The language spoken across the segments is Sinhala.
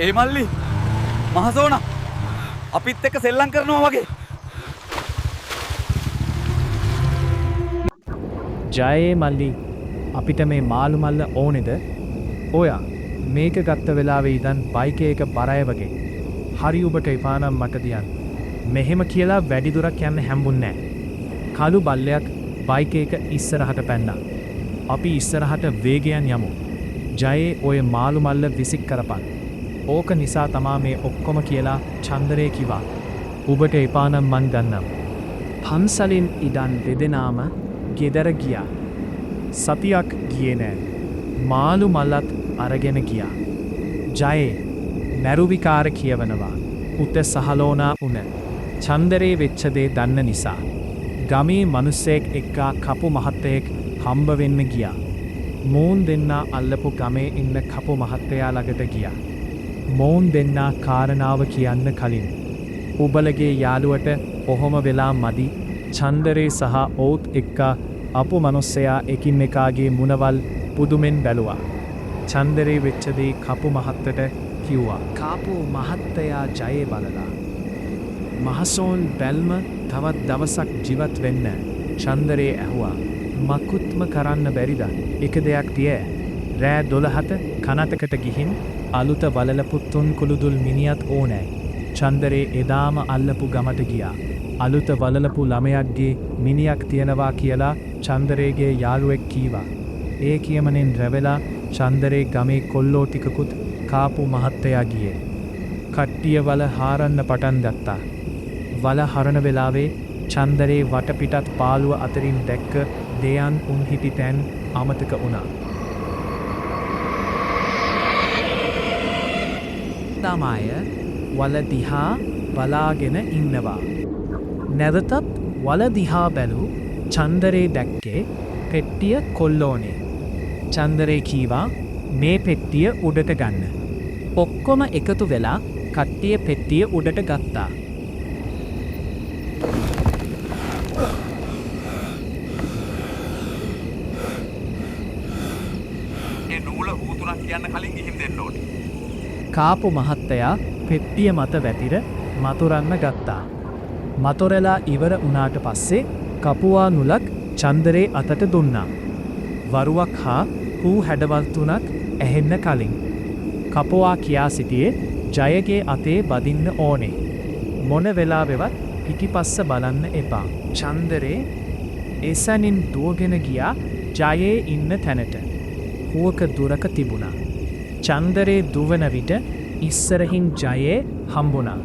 ඒ මල්ලි මහසෝනා අපිත් එක්ක සෙල්ලම් කරනවා වගේ. ජයේ මල්ලි අපිට මේ මාළු මල්ල ඕනේද? ඔයා මේක ගත්ත වෙලාවේ ඉඳන් බයික් එක බරය වගේ. හරි ඔබට එපා නම් මට දියන්. මෙහෙම කියලා වැඩි දුරක් යන්න හැම්බුන්නේ නැහැ. කළු බල්ලයක් බයික් එක ඉස්සරහට පැන්නා. අපි ඉස්සරහට වේගයෙන් යමු. ජයේ ඔය මාළු මල්ල විසික් කරපන්. ඕක නිසා තමා මේ ඔක්කොම කියලා චන්දරේ කිව්වා. ඔබට එපා නම් මන් ගන්නම්. පන්සලෙන් ඉඳන් දෙදෙනාම ගෙදර ගියා. සතියක් ගියේ නෑ. මාළු මල්ලත් අරගෙන ගියා. ජයේ මැරුවිකාර කියවනවා. උත සහලෝනා උන. චන්දරේ වෙච්ච දේ දන්න නිසා. ගමේ මිනිස්සෙක් එක්කා කපු මහත්තයෙක් හම්බ වෙන්න ගියා. මෝන් දෙන්නා අල්ලපු ගමේ ඉන්න කපු මහත්තයා ළඟට ගියා. මෝන් දෙන්නා කාරණාව කියන්න කලින් උබලගේ යාළුවට ඔහොම වෙලා මදි. චන්දරේ සහ ඔවුත් එක්කා අපු මිනිස්සයා එකින් එකාගේ මුණවල් පුදුමෙන් බැලුවා. චන්දරේ වෙච්ච දේ කපු මහත්තට කිව්වා. කපු මහත්තයා ජයේ බලලා මහසෝන් බැල්ම තවත් දවසක් ජීවත් වෙන්න. චන්දරේ ඇහුවා. මකුත්ම කරන්න බැරිද? එක දෙයක් තියේ. රෑ 12ට කනතකට ගිහින් අලුත වලලපු තුන් කුළුදුල් මිනිහත් ඕනෑ. චන්දරේ එදාම අල්ලපු ගමට ගියා. අලුත වලලපු ළමයක්ගේ මිනියක් තියනවා කියලා චන්දරේගේ යාළුවෙක් කීවා. ඒ කියමනෙන් රැවෙලා චන්දරේ ගමේ කොල්ලෝ ටිකකුත් කාපු මහත්තයා ගියේ. කට්ටිය වල හාරන්න පටන් ගත්තා. වල හරන වෙලාවේ චන්දරේ වටපිටත් පාළුව අතරින් දැක්ක දෙයන් උන් හිටි තැන් අමතක වුණා. තමාය වල දිහා බලාගෙන ඉන්නවා. නැවතත් වල දිහා බැලූ චන්දරේ දැක්කේ පෙට්ටිය කොල්ලෝනේ. චන්දරේ කීවා මේ පෙට්ටිය උඩට ගන්න. ඔක්කොම එකතු වෙලා කට්ටිය පෙට්ටිය උඩට ගත්තා. ඒ නූල ඌතුරක් කියන්න කලින් ගිහින් දෙන්න ඕනේ. කාපු මහත්තයා පෙට්ටිය මත වැතිර මතුරන්න ගත්තා. මතොරලා ඉවර වුණාට පස්සේ කපුවා නුලක් චන්දරේ අතට දුන්නා. වරුවක් හා හූ හැඩවල් තුනක් ඇහෙන්න කලින් කපුවා කියා සිටියේ ජයගේ අතේ බදින්න ඕනේ. මොන වෙලාවෙවත් පිටිපස්ස බලන්න එපා. චන්දරේ එසැනින් දුවගෙන ගියා ජයේ ඉන්න තැනට. හුවක දුරක තිබුණා. චන්දරේ දුවන විට ඉස්සරහින් ජයේ හම්බුණා.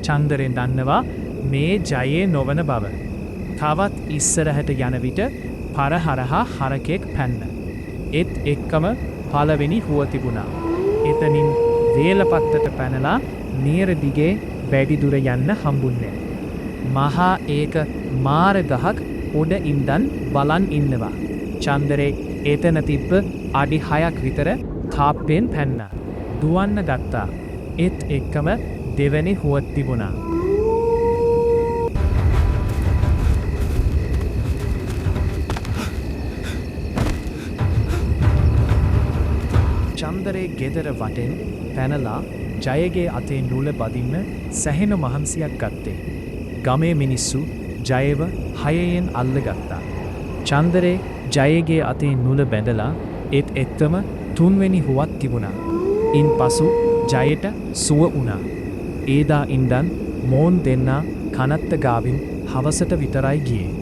චන්දරේ දන්නවා මේ ජයේ නොවන බව. තවත් ඉස්සරහට යන විට පරහරහා හරකෙක් පැන්න. ඒත් එක්කම පළවෙනි හුව තිබුණා. එතනින් වේලපත්තට පැනලා නියර දිගේ වැඩි දුර යන්න හම්බුන්නේ. මහා ඒක මාර ගහක් උඩ ඉඳන් බලන් ඉන්නවා. චන්දරේ එතන තිබ්බ අඩි 6ක් විතර තාප්පෙන් පැන්න. දුවන්න ගත්තා. ඒත් එක්කම දෙවැනි හුවත් තිබුණා. චන්දරේ ගෙදර වටෙන් පැනලා ජයගේ අතේ නූල බදින්න සැහෙන මහන්සියක් ගත්තේ. ගමේ මිනිස්සු ජයව හයයෙන් අල්ලගත්තා. චන්දරේ ජයගේ අතේ නූල බැඳලා ඒත් එක්කම තුන්වෙනි හුවත් තිබුණා. ඉන් පසු ජයට සුව වුණා. ඒදා ඉඳන් මෝන් දෙන්නා කනත්ත ගාවින් හවසට විතරයි ගියේ.